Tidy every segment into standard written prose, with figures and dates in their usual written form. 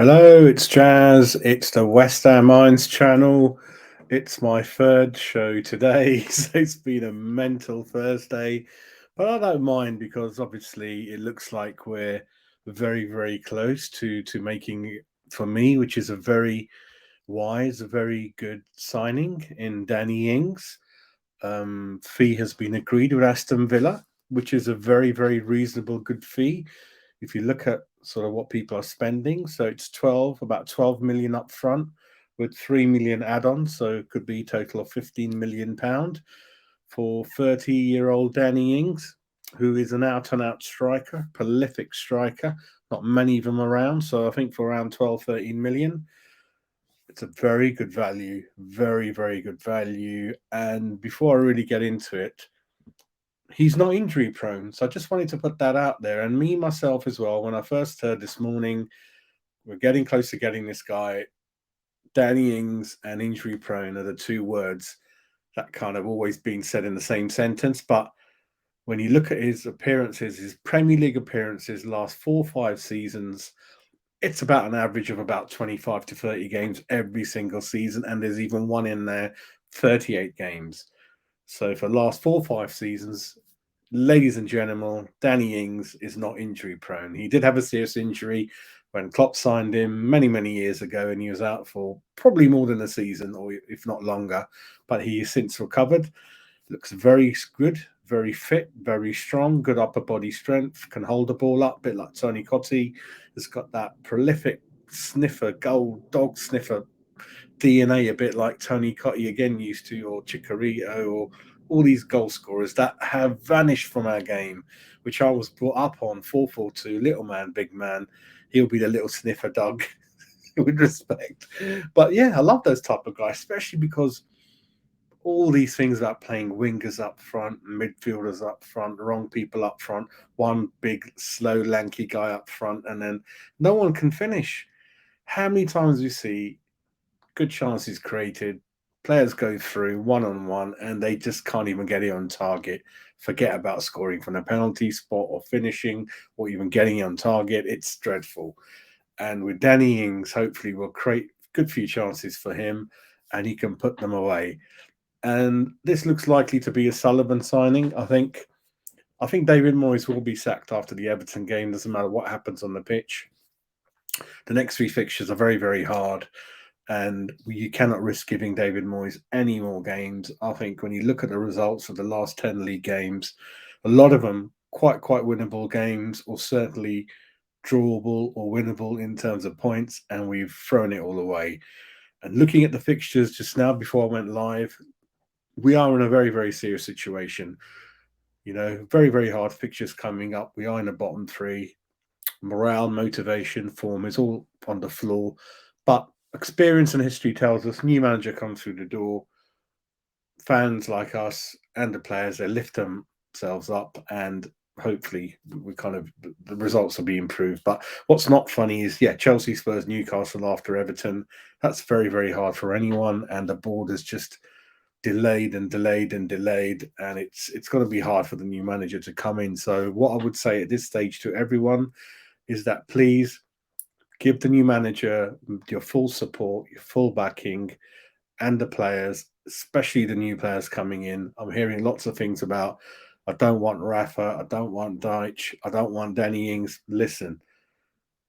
Hello, it's Jazz. It's the West Ham Minds channel. It's my third show today, so it's been a mental Thursday. But I don't mind because obviously it looks like we're very, very close to making it for me, which is a very wise, a very good signing in Danny Ings. Fee has been agreed with Aston Villa, which is a very, very reasonable, good fee if you look at sort of what people are spending. So it's about 12 million up front with 3 million add-ons. So it could be a total of 15 million pound for 30-year-old Danny Ings, who is an out-and-out striker, prolific striker. Not many of them around. So I think for around 12, 13 million, it's a very good value, very, very good value. And before I really get into it, he's not injury prone. So I just wanted to put that out there. And me, myself as well, when I first heard this morning, we're getting close to getting this guy, Danny Ings and injury prone are the two words that kind of always been said in the same sentence. But when you look at his appearances, his Premier League appearances, last 4 or 5 seasons, it's about an average of about 25 to 30 games every single season. And there's even one in there, 38 games. So for the last 4 or 5 seasons, ladies and gentlemen, Danny Ings is not injury prone. He did have a serious injury when Klopp signed him many, many years ago, and he was out for probably more than a season, or if not longer. But he has since recovered. Looks very good, very fit, very strong, good upper body strength, can hold the ball up, a bit like Tony Cottee. Has got that prolific sniffer, goal dog sniffer DNA, a bit like Tony Cottee again used to, or Chicharito, or all these goal scorers that have vanished from our game, which I was brought up on 4-4-2, little man, big man. He'll be the little sniffer dog with respect. But yeah, I love those type of guys, especially because all these things about playing wingers up front, midfielders up front, wrong people up front, one big, slow, lanky guy up front, and then no one can finish. How many times we see good chances created, players go through one-on-one, and they just can't even get it on target. Forget about scoring from a penalty spot or finishing or even getting it on target. It's dreadful. And with Danny Ings, hopefully we'll create good few chances for him and he can put them away. And this looks likely to be a Sullivan signing. I think David Moyes will be sacked after the Everton game. Doesn't matter what happens on the pitch. The next 3 fixtures are very, very hard, and you cannot risk giving David Moyes any more games. I think when you look at the results of the last 10 league games, a lot of them quite winnable games, or certainly drawable or winnable in terms of points, and we've thrown it all away. And looking at the fixtures just now before I went live, we are in a very, very serious situation. Very, very hard fixtures coming up. We are in the bottom three. Morale, motivation, form is all on the floor. But experience and history tells us new manager comes through the door. Fans like us and the players, they lift themselves up, and hopefully the results will be improved. But what's not funny is, Chelsea, Spurs, Newcastle after Everton. That's very, very hard for anyone, and the board has just delayed and delayed and delayed, and it's going to be hard for the new manager to come in. So what I would say at this stage to everyone is that please give the new manager your full support, your full backing, and the players, especially the new players coming in. I'm hearing lots of things about, I don't want Rafa, I don't want Deitch, I don't want Danny Ings. Listen,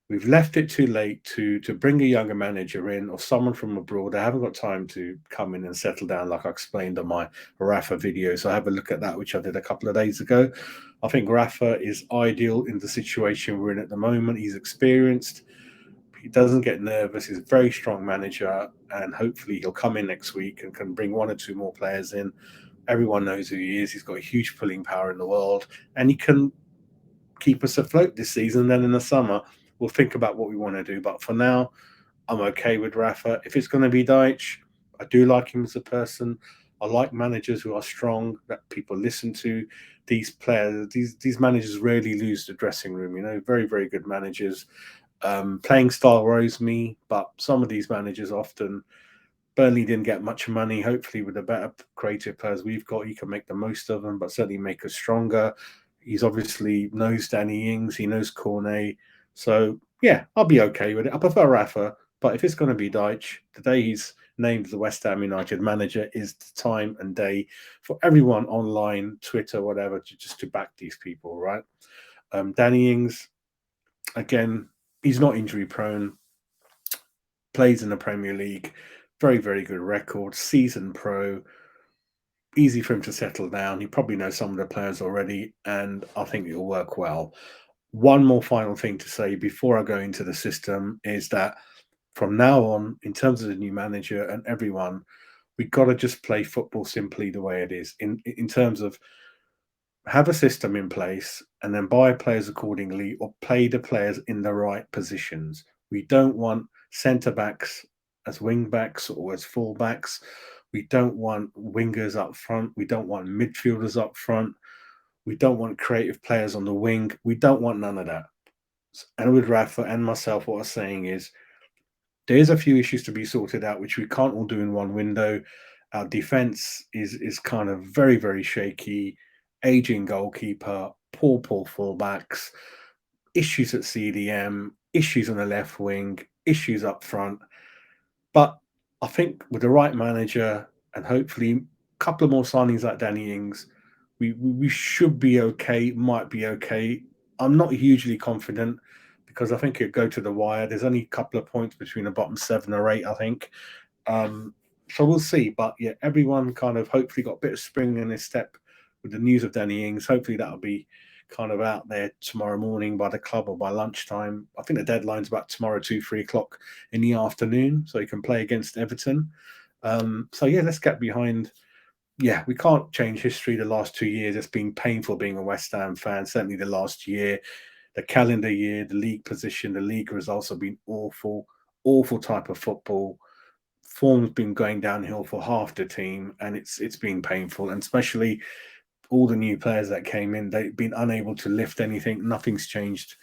we've left it too late to bring a younger manager in or someone from abroad. I haven't got time to come in and settle down like I explained on my Rafa video. So have a look at that, which I did a couple of days ago. I think Rafa is ideal in the situation we're in at the moment. He's experienced. He doesn't get nervous. He's a very strong manager, and hopefully he'll come in next week and can bring 1 or 2 more players in. Everyone knows who he is. He's got a huge pulling power in the world, and he can keep us afloat this season. And then in the summer, we'll think about what we want to do. But for now, I'm okay with Rafa. If it's going to be Deitch, I do like him as a person. I like managers who are strong, that people listen to. These players, these managers rarely lose the dressing room. Very, very good managers. Playing style worries me, but some of these managers often. Burnley didn't get much money. Hopefully, with the better creative players we've got, he can make the most of them, but certainly make us stronger. He's obviously knows Danny Ings. He knows Cornet. So Yeah, I'll be okay with it. I prefer Rafa, but if it's going to be Deitch, the day he's named the West Ham United manager is the time and day for everyone online, Twitter, whatever, to just to back these people, right? Danny Ings, again, he's not injury prone, plays in the Premier League, very, very good record, seasoned pro, easy for him to settle down. He probably knows some of the players already, and I think it'll work well. One more final thing to say before I go into the system is that from now on, in terms of the new manager and everyone, we've got to just play football simply the way it is. In terms of have a system in place and then buy players accordingly or play the players in the right positions. We don't want centre backs as wing backs or as full backs. We don't want wingers up front. We don't want midfielders up front. We don't want creative players on the wing. We don't want none of that. And with Rafa and myself, what I'm saying is there's a few issues to be sorted out, which we can't all do in one window. Our defense is kind of very, very shaky, aging goalkeeper, poor fullbacks, issues at CDM, issues on the left wing, issues up front. But I think with the right manager and hopefully a couple of more signings like Danny Ings, we should be okay, might be okay. I'm not hugely confident because I think it'd go to the wire. There's only a couple of points between the bottom 7 or 8, I think. Um, so we'll see. But yeah, everyone kind of hopefully got a bit of spring in his step with the news of Danny Ings. Hopefully that'll be kind of out there tomorrow morning by the club or by lunchtime. I think the deadline's about tomorrow, 2, 3 o'clock in the afternoon, so you can play against Everton. So yeah, let's get behind. Yeah, we can't change history. The last 2 years, it's been painful being a West Ham fan. Certainly, the last year, the calendar year, the league position, the league results have been awful, awful type of football. Form's been going downhill for half the team, and it's been painful. And especially all the new players that came in, they've been unable to lift anything. Nothing's changed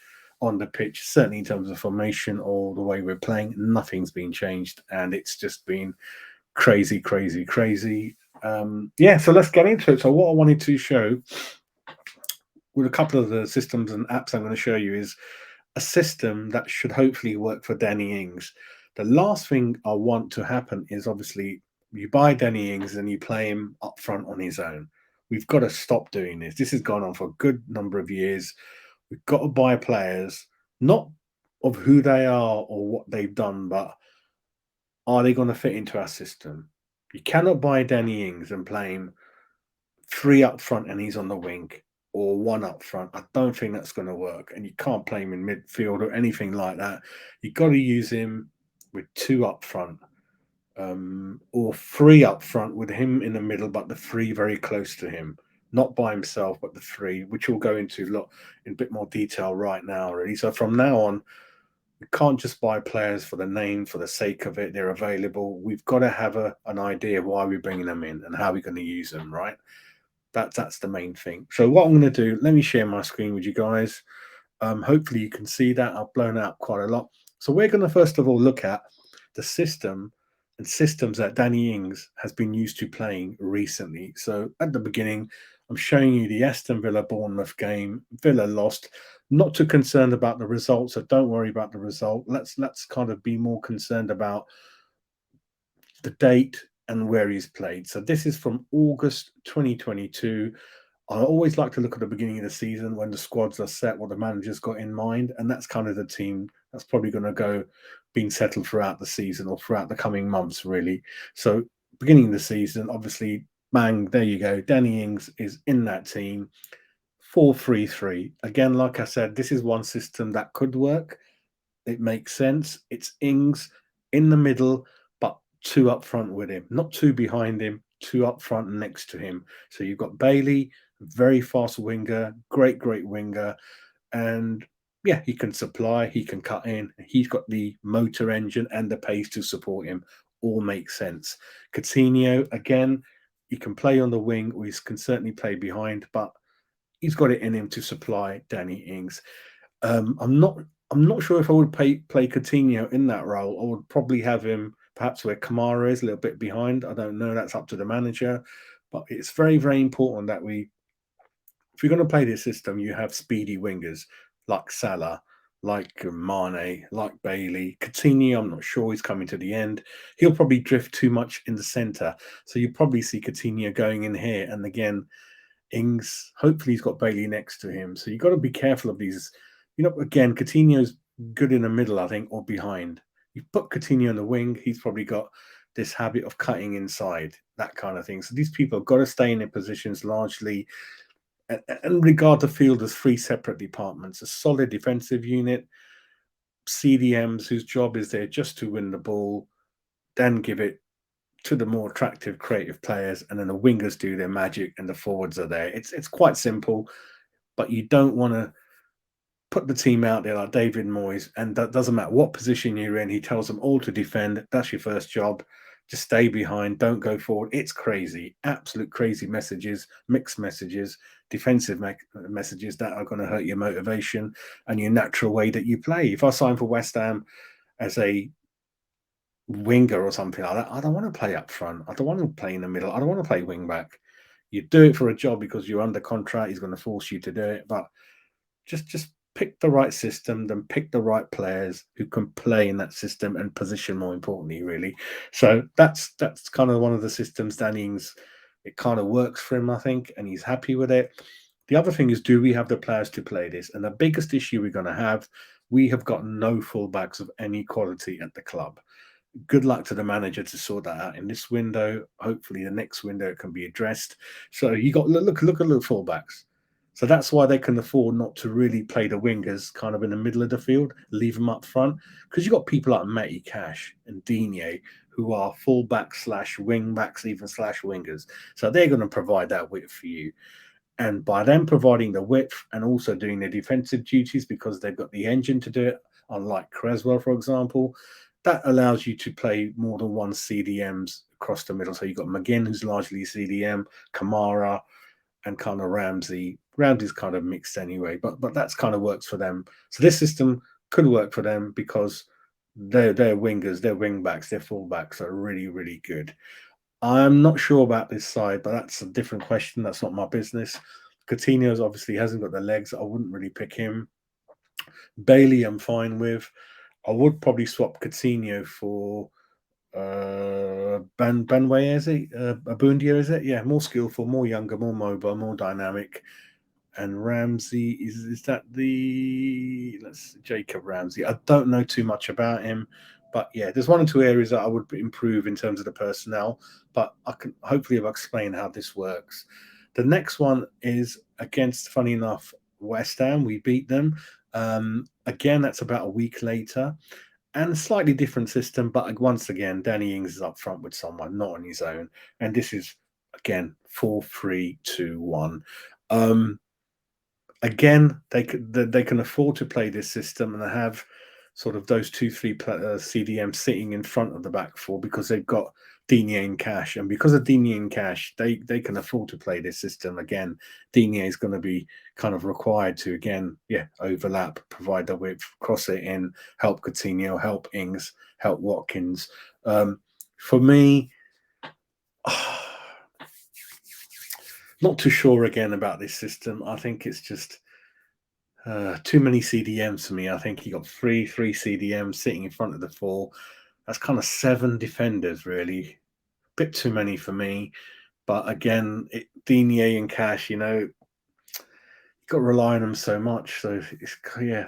on the pitch, certainly in terms of formation or the way we're playing. Nothing's been changed, and it's just been crazy, crazy, crazy. Yeah, so let's get into it. So what I wanted to show with a couple of the systems and apps I'm going to show you is a system that should hopefully work for Danny Ings. The last thing I want to happen is obviously you buy Danny Ings and you play him up front on his own. We've got to stop doing this. This has gone on for a good number of years. We've got to buy players, not of who they are or what they've done, but are they going to fit into our system? You cannot buy Danny Ings and play him three up front and he's on the wing or one up front. I don't think that's going to work. And you can't play him in midfield or anything like that. You've got to use him with two up front or three up front with him in the middle, but the three very close to him. Not by himself, but the three, which we'll go into in a bit more detail right now, really. So from now on, we can't just buy players for the name, for the sake of it. They're available. We've got to have an idea of why we're bringing them in and how we're going to use them, right? That's the main thing. So what I'm going to do, let me share my screen with you guys. Hopefully you can see that. I've blown out quite a lot. So we're going to first of all look at the system and systems that Danny Ings has been used to playing recently. So at the beginning, I'm showing you the Aston Villa Bournemouth game. Villa lost. Not too concerned about the result, so don't worry about the result. Let's kind of be more concerned about the date and where he's played. So this is from August 2022. I always like to look at the beginning of the season when the squads are set, what the manager's got in mind, and that's kind of the team that's probably going to go being settled throughout the season or throughout the coming months, really. So beginning of the season, obviously, bang, there you go. Danny Ings is in that team. 4-3-3. Again, like I said, this is one system that could work. It makes sense. It's Ings in the middle, but two up front with him, not two behind him, two up front next to him. So you've got Bailey, very fast winger, great winger. And yeah, he can supply, he can cut in. He's got the motor engine and the pace to support him. All makes sense. Coutinho, again, he can play on the wing or he can certainly play behind, but he's got it in him to supply Danny Ings. I'm not sure if I would play Coutinho in that role. I would probably have him perhaps where Kamara is, a little bit behind. I don't know. That's up to the manager. But it's very, very important that if you're going to play this system, you have speedy wingers like Salah, like Mane, like Bailey. Coutinho, I'm not sure he's coming to the end. He'll probably drift too much in the centre. So you probably see Coutinho going in here. And again, Ings, hopefully he's got Bailey next to him. So you've got to be careful of these. Again, Coutinho's good in the middle, I think, or behind. You put Coutinho in the wing, he's probably got this habit of cutting inside, that kind of thing. So these people have got to stay in their positions largely and regard the field as three separate departments: a solid defensive unit, CDMs whose job is there just to win the ball, then give it to the more attractive, creative players, and then the wingers do their magic, and the forwards are there. It's quite simple, but you don't want to put the team out there like David Moyes, and that doesn't matter what position you're in. He tells them all to defend. That's your first job. Just stay behind. Don't go forward. It's crazy, absolute crazy messages, mixed messages, defensive messages that are going to hurt your motivation and your natural way that you play. If I sign for West Ham as a winger or something like that, I don't want to play up front. I don't want to play in the middle. I don't want to play wing back. You do it for a job because you're under contract. He's going to force you to do it, but just pick the right system, then pick the right players who can play in that system and position, more importantly, really. So that's kind of one of the systems Danny Ings, it kind of works for him, I think, and he's happy with it. The other thing is, do we have the players to play this? And the biggest issue we're going to have, we have got no fullbacks of any quality at the club. Good luck to the manager to sort that out in this window. Hopefully, the next window it can be addressed. So you got look at the fullbacks. So that's why they can afford not to really play the wingers kind of in the middle of the field, leave them up front, because you've got people like Matty Cash and Digne who are fullbacks slash wing backs, even slash wingers. So they're going to provide that width for you. And by them providing the width and also doing their defensive duties because they've got the engine to do it, unlike Creswell, for example, that allows you to play more than one CDMs across the middle. So you've got McGinn, who's largely CDM, Kamara, and kind of Ramsey. Ramsey's kind of mixed anyway, but that's kind of works for them. So this system could work for them because they're wingers, they're wing backs, their fullbacks are really, really good. I'm not sure about this side, but that's a different question. That's not my business. Coutinho's obviously hasn't got the legs. I wouldn't really pick him. Bailey, I'm fine with. I would probably swap Coutinho for Banway, is it? Abundia, is it? Yeah, more skillful, more younger, more mobile, more dynamic. And Ramsey, is that the Jacob Ramsey? I don't know too much about him, but yeah, there's one or two areas that I would improve in terms of the personnel, but I can hopefully have explained how this works. The next one is against, funny enough, West Ham. We beat them. Again, that's about a week later. And a slightly different system, but once again, Danny Ings is up front with someone, not on his own. And this is, again, 4-3-2-1. Again, they can afford to play this system and they have sort of those 2-3 CDM sitting in front of the back four because they've got Digne and Cash, and because of Digne and Cash, they can afford to play this system. Again, Digne is going to be kind of required to overlap, provide the width, cross it in, help Coutinho, help Ings, help Watkins. For me, not too sure again about this system. I think it's just too many CDMs for me. I think he got three CDMs sitting in front of the four. That's kind of 7 defenders, really. Bit too many for me. But again, Digne and Cash, you got to rely on them so much. So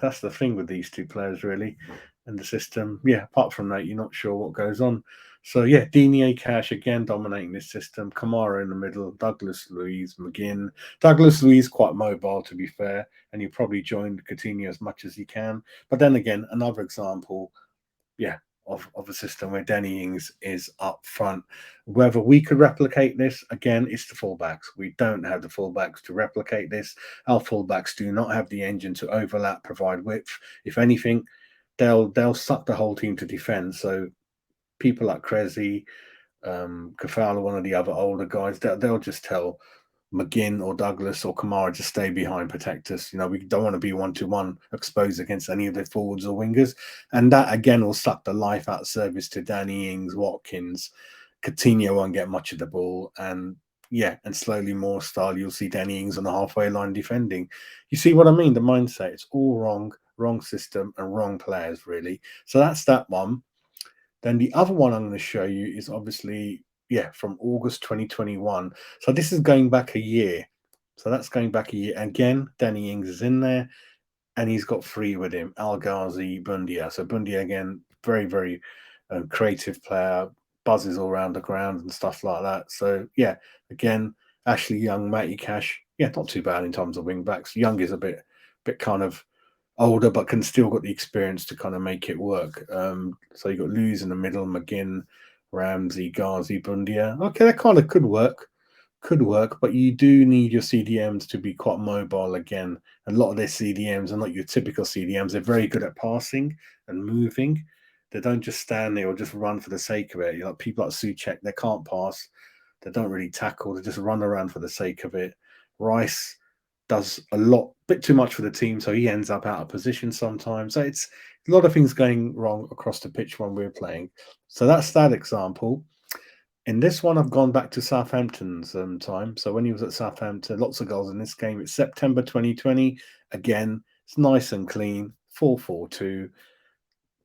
that's the thing with these two players, really, and the system. Yeah, apart from that, you're not sure what goes on. So yeah, Digne, Cash again dominating this system. Kamara in the middle, Douglas Luiz, McGinn. Douglas Luiz quite mobile, to be fair, and you probably joined Coutinho as much as you can. But then again, another example, of a system where Danny Ings is up front. Whether we could replicate this, again, it's the fullbacks. We don't have the fullbacks to replicate this. Our fullbacks do not have the engine to overlap, provide width. If anything, they'll suck the whole team to defend. So people like Cressy, Kafala, one of the other older guys, they'll just tell McGinn or Douglas or Kamara just stay behind, protect us. We don't want to be 1-to-1 exposed against any of their forwards or wingers. And that, again, will suck the life out of service to Danny Ings, Watkins. Coutinho won't get much of the ball. And slowly more style, you'll see Danny Ings on the halfway line defending. You see what I mean? The mindset, it's all wrong. wrong system, and wrong players, really. So that's that one. Then the other one I'm going to show you is obviously, yeah, from August 2021. So this is going back a year. So that's going back a year. Again, Danny Ings is in there, and he's got three with him: Al Ghazi, Bundia. So Bundia again, very, very creative player, buzzes all around the ground and stuff like that. So yeah, again, Ashley Young, Matty Cash, yeah, not too bad in terms of wing backs. Young is a bit kind of older, but can still got the experience to kind of make it work. So you got Lewis in the middle, McGinn, Ramsey, Ghazi, Bundia. Okay, that kind of could work, but you do need your CDMs to be quite mobile again. A lot of their CDMs are not your typical CDMs. They're very good at passing and moving. They don't just stand there or just run for the sake of it. You know, people like Suchek, they can't pass. They don't really tackle. They just run around for the sake of it. Rice does bit too much for the team, so he ends up out of position sometimes. So it's a lot of things going wrong across the pitch when we're playing. So that's that example. In this one, I've gone back to Southampton's time. So when he was at Southampton, lots of goals in this game. It's September 2020. Again, it's nice and clean, 4-4-2.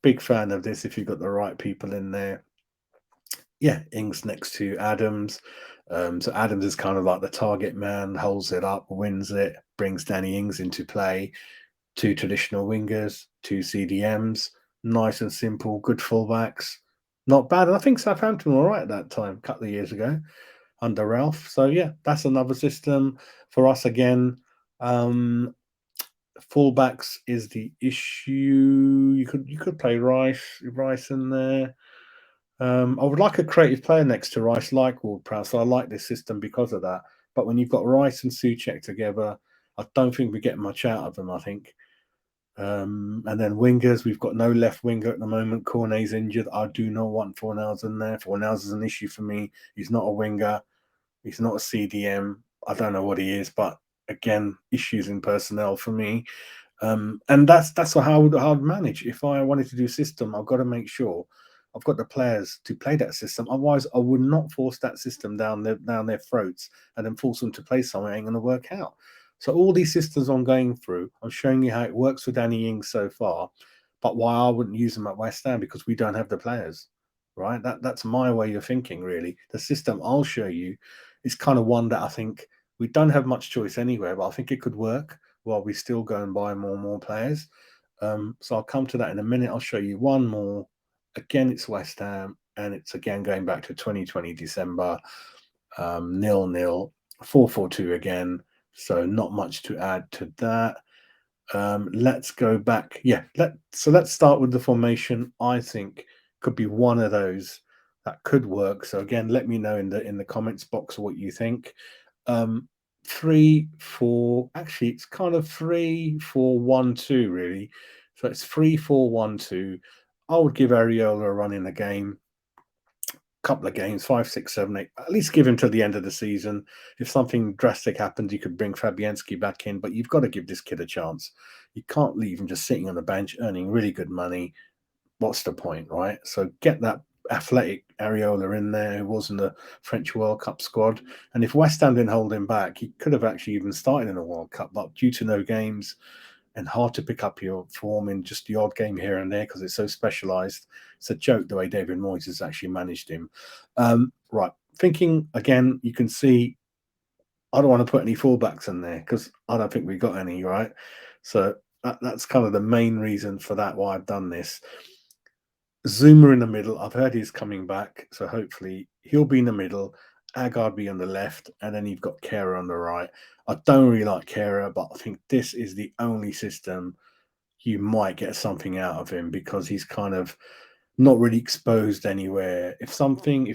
Big fan of this if you've got the right people in there. Yeah, Ings next to Adams. So Adams is kind of like the target man, holds it up, wins it, brings Danny Ings into play. Two traditional wingers, two CDMs, nice and simple, good fullbacks. Not bad. And I think Southampton were all right at that time, a couple of years ago, under Ralph. So yeah, that's another system for us again. Fullbacks is the issue. You could play Rice in there. I would like a creative player next to Rice, like Ward-Prowse. So I like this system because of that. But when you've got Rice and Souček together, I don't think we get much out of them, I think. And then wingers, we've got no left winger at the moment. Cornet's injured. I do not want Fornals in there. Fornals is an issue for me. He's not a winger. He's not a CDM. I don't know what he is, but again, issues in personnel for me. And that's how I'd manage. If I wanted to do system, I've got to make sure I've got the players to play that system. Otherwise, I would not force that system down their throats and then force them to play something that ain't going to work out. So all these systems I'm going through, I'm showing you how it works for Danny Ings so far, but why I wouldn't use them at West Ham because we don't have the players, right? That's my way of thinking, really. The system I'll show you is kind of one that I think we don't have much choice anywhere, but I think it could work while we still go and buy more and more players. So I'll come to that in a minute. I'll show you one more. Again, it's West Ham, and it's again going back to 2020 December, 0-0, 4-4-2 again. So not much to add to that. Let's go back. Yeah, let's start with the formation. I think could be one of those that could work. So again, let me know in the comments box what you think. 3-4. Actually, it's kind of 3-4-1-2 really. So it's 3-4-1-2. I would give Areola a run in the game. Couple of games, 5, 6, 7, 8. At least give him till the end of the season. If something drastic happens, you could bring Fabianski back in, but you've got to give this kid a chance. You can't leave him just sitting on the bench earning really good money. What's the point, right? So get that athletic Areola in there who was in the French World Cup squad. And if West Ham didn't hold him back, he could have actually even started in a World Cup, but due to no games and hard to pick up your form in just the odd game here and there because it's so specialised. It's a joke the way David Moyes has actually managed him. Right, thinking again, you can see I don't want to put any fullbacks in there because I don't think we got any, right? So that's kind of the main reason for that, why I've done this. Zuma in the middle. I've heard he's coming back, so hopefully he'll be in the middle. Agard be on the left, and then you've got Kera on the right. I don't really like Kera, but I think this is the only system you might get something out of him because he's kind of not really exposed anywhere. If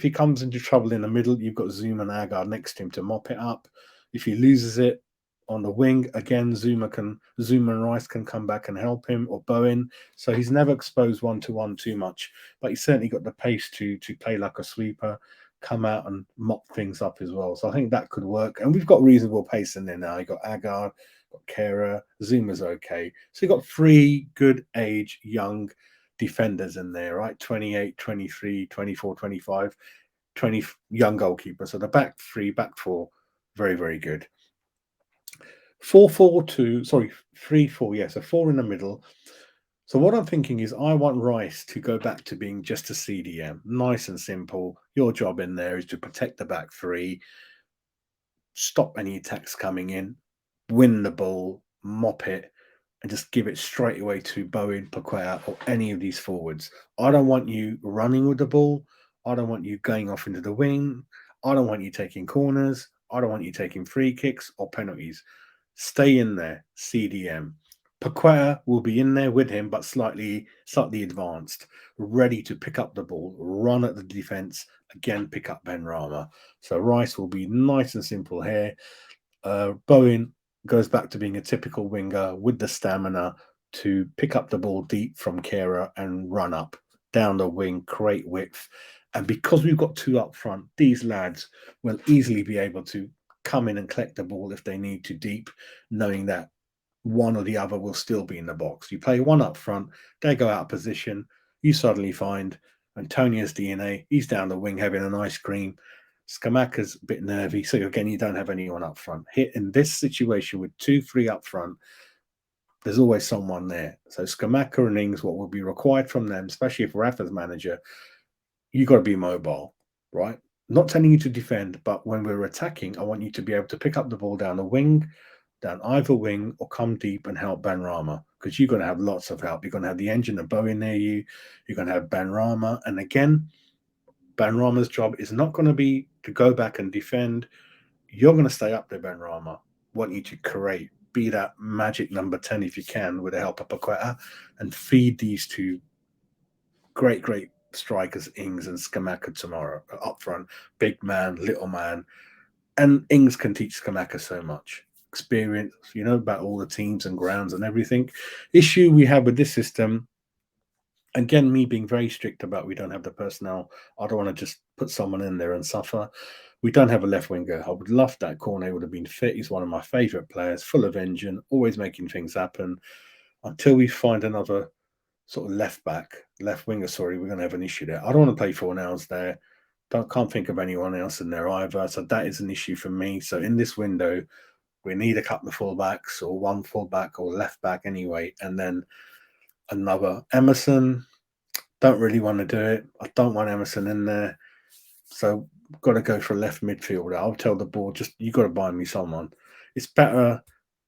he comes into trouble in the middle, you've got Zuma and Agard next to him to mop it up. If he loses it on the wing, again, Zuma and Rice can come back and help him, or Bowen. So he's never exposed 1-to-1 too much, but he's certainly got the pace to play like a sweeper, come out and mop things up as well. So I think that could work. And we've got reasonable pace in there now. You've got Agard, got Kera, Zuma's okay. So you've got three good age, young defenders in there, right? 28, 23, 24, 25, 20 young goalkeepers. So the back three, back four, very, very good. 4-4-2, sorry, 3-4, yeah, so 4 in the middle. So what I'm thinking is I want Rice to go back to being just a CDM, nice and simple. Your job in there is to protect the back three, stop any attacks coming in, win the ball, mop it, and just give it straight away to Bowen, Paqueta, or any of these forwards. I don't want you running with the ball. I don't want you going off into the wing. I don't want you taking corners. I don't want you taking free kicks or penalties. Stay in there, CDM. Paqueta will be in there with him, but slightly advanced, ready to pick up the ball, run at the defense, again pick up Ben Rama. So Rice will be nice and simple here. Bowen goes back to being a typical winger with the stamina to pick up the ball deep from Kera and run up down the wing, create width. And because we've got two up front, these lads will easily be able to come in and collect the ball if they need to deep, knowing that one or the other will still be in the box. You play one up front, they go out of position, you suddenly find Antonia's DNA, he's down the wing having an ice cream. Skamaka's a bit nervy, so again, you don't have anyone up front. Here in this situation with 2-3 up front, there's always someone there. So Skamaka and Ings, what will be required from them, especially if Rafa's manager, you got to be mobile, right? Not telling you to defend, but when we're attacking, I want you to be able to pick up the ball down the wing, down either wing, or come deep and help Ben Rama, because you're going to have lots of help. You're going to have the engine of Bowen near you. You're going to have Ben Rama. And again, Ben Rama's job is not going to be to go back and defend. You're going to stay up there, Ben Rama. Want you to create, be that magic number 10 if you can, with the help of Paqueta, and feed these two great strikers, Ings and Skamaka, tomorrow up front. Big man, little man. And Ings can teach Skamaka so much. Experience, about all the teams and grounds and everything. Issue we have with this system, again, me being very strict about we don't have the personnel. I don't want to just put someone in there and suffer. We don't have a left winger. I would love that. Cornet would have been fit. He's one of my favourite players, full of engine, always making things happen. Until we find another sort of left winger, sorry, we're going to have an issue there. I don't want to play Fornals there. Can't think of anyone else in there either. So that is an issue for me. So in this window, we need a couple of fullbacks or one fullback or left back anyway, and then another. Emerson, don't really want to do it. I don't want Emerson in there. So got to go for a left midfielder. I'll tell the board, just you got to buy me someone. It's better,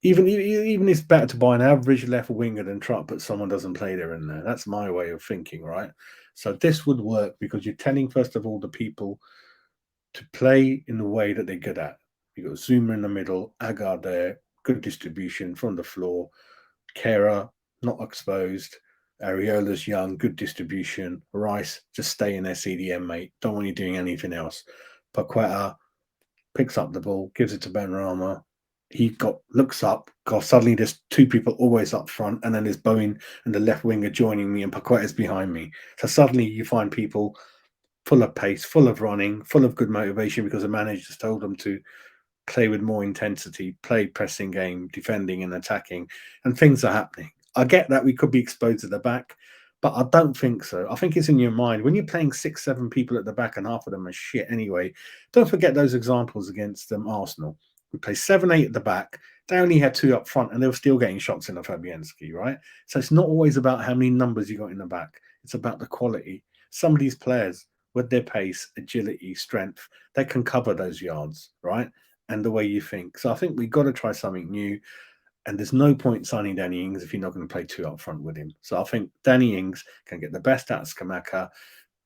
even it's better to buy an average left winger than try to put someone doesn't play there in there. That's my way of thinking, right? So this would work because you're telling first of all the people to play in the way that they're good at. You got Zuma in the middle, Agar there, good distribution from the floor, Kera not exposed. Areola's young, good distribution. Rice, just stay in their CDM, mate. Don't want you doing anything else. Paqueta picks up the ball, gives it to Ben Rama. He looks up, because suddenly there's two people always up front, and then there's Bowen and the left winger joining me, and Paqueta's behind me. So suddenly you find people full of pace, full of running, full of good motivation because the manager just told them to play with more intensity, play pressing game, defending and attacking, and things are happening. I get that we could be exposed at the back, but I don't think so. I think it's in your mind. When you're playing 6-7 people at the back and half of them are shit anyway, don't forget those examples against Arsenal. We play 7-8 at the back. They only had 2 up front and they were still getting shots in the Fabianski, right? So it's not always about how many numbers you got in the back. It's about the quality. Some of these players, with their pace, agility, strength, they can cover those yards, right? And the way you think. So I think we've got to try something new. And there's no point signing Danny Ings if you're not going to play 2 up front with him. So I think Danny Ings can get the best out of Skamaka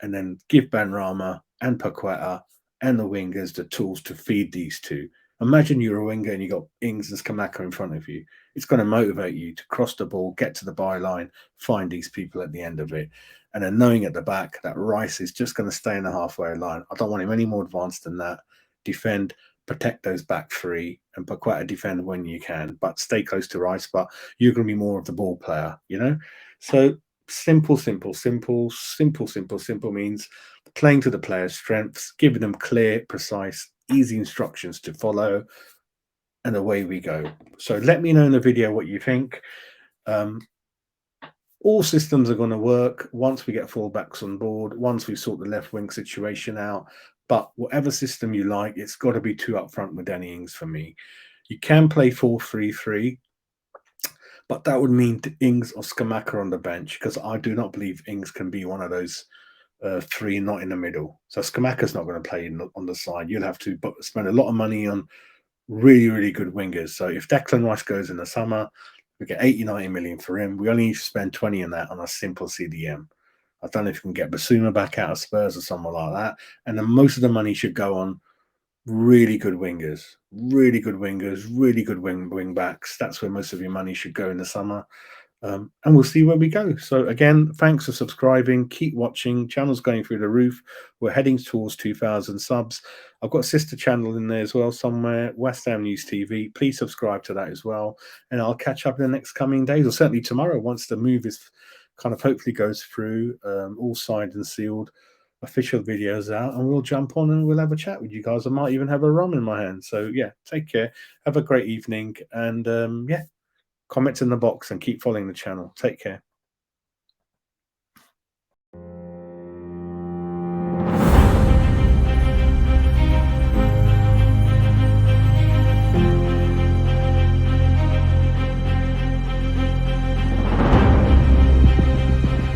and then give Ben Rama and Paqueta and the wingers the tools to feed these two. Imagine you're a winger and you got Ings and Skamaka in front of you. It's going to motivate you to cross the ball, get to the byline, find these people at the end of it. And then knowing at the back that Rice is just going to stay in the halfway line. I don't want him any more advanced than that. Defend, protect those back three, and Paqueta defend when you can, but stay close to Rice. But you're going to be more of the ball player, So simple means playing to the player's strengths, giving them clear, precise, easy instructions to follow, and away we go. So let me know in the video what you think. All systems are going to work once we get fullbacks on board, once we sort the left wing situation out. But whatever system you like, it's got to be 2 up front with Danny Ings for me. You can play 4-3-3, but that would mean Ings or Skamaka on the bench because I do not believe Ings can be one of those three not in the middle. So Skamaka's not going to play on the side. You'll have to spend a lot of money on really, really good wingers. So if Declan Rice goes in the summer, we get 80, 90 million for him. We only need to spend 20 on that on a simple CDM. I don't know if you can get Basuma back out of Spurs or someone like that. And then most of the money should go on really good wingers, really good wing backs. That's where most of your money should go in the summer. And we'll see where we go. So again, thanks for subscribing. Keep watching. Channel's going through the roof. We're heading towards 2,000 subs. I've got a sister channel in there as well somewhere, West Ham News TV. Please subscribe to that as well. And I'll catch up in the next coming days, or certainly tomorrow once the move is kind of hopefully goes through, all signed and sealed. Official videos out, and we'll jump on and we'll have a chat with you guys. I might even have a rum in my hand. So yeah, take care. Have a great evening, and yeah, comments in the box and keep following the channel. Take care.